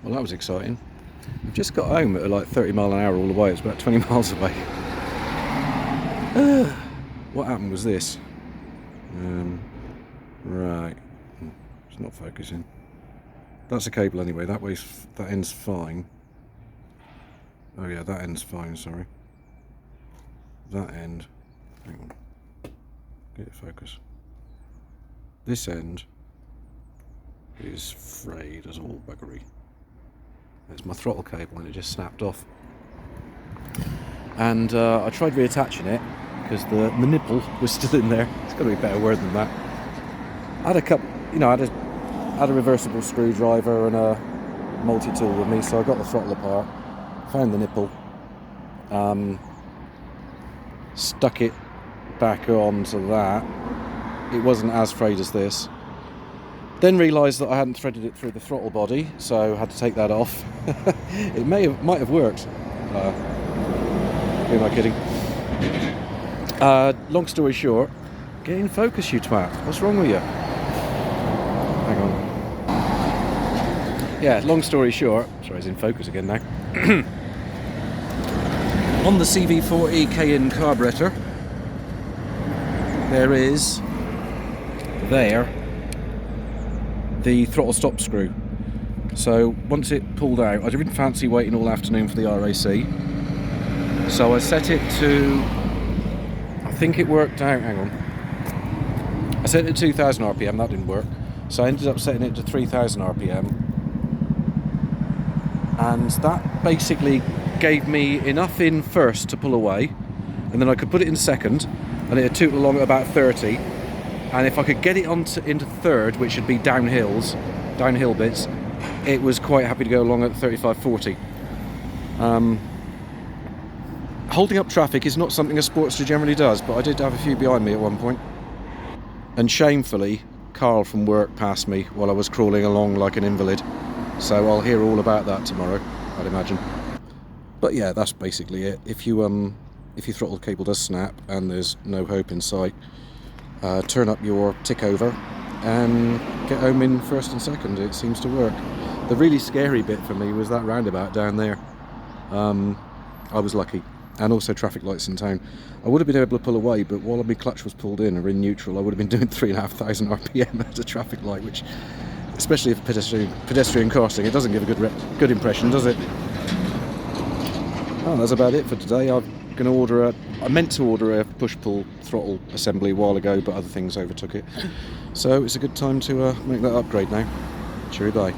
Well, that was exciting. I've just got home at like 30 mile an hour all the way. It's about 20 miles away. What happened was this. Right. It's not focusing. That's a cable anyway. That end's fine. Oh yeah, that end's fine, sorry. That end. Hang on. Get it focus. This end is frayed as all buggery. It's my throttle cable and it just snapped off. And I tried reattaching it because the nipple was still in there. It's got to be a better word than that. I had a couple, I had a reversible screwdriver and a multi-tool with me, so I got the throttle apart, found the nipple, stuck it back onto that. It wasn't as frayed as this. Then realised that I hadn't threaded it through the throttle body, so I had to take that off. It might have worked. Who am I kidding? Long story short, get in focus, you twat. What's wrong with you? Hang on. Yeah, long story short, sorry, it's in focus again now. On the CV40 Cayenne carburetor, there is the throttle stop screw. So once it pulled out, I didn't fancy waiting all afternoon for the RAC, so I set it to, I think it worked out, hang on, I set it to 2000 RPM, that didn't work, so I ended up setting it to 3000 RPM, and that basically gave me enough in first to pull away, and then I could put it in second and it'd toot along at about 30, and if I could get it into third, which would be downhill bits, it was quite happy to go along at 35-40. Holding up traffic is not something a Sportster generally does, but I did have a few behind me at one point. And shamefully, Carl from work passed me while I was crawling along like an invalid. So I'll hear all about that tomorrow, I'd imagine. But yeah, that's basically it. If your throttle cable does snap and there's no hope in sight, turn up your tick over and get home in first and second. It seems to work. The really scary bit for me was that roundabout down there. I was lucky, and also traffic lights in town. I would have been able to pull away, but while my clutch was pulled in or in neutral, I would have been doing 3,500 RPM at a traffic light, which, especially if pedestrian crossing, it doesn't give a good impression, does it? Oh, that's about it for today. I meant to order a push-pull throttle assembly a while ago, but other things overtook it. So it's a good time to make that upgrade now. Cheery bye.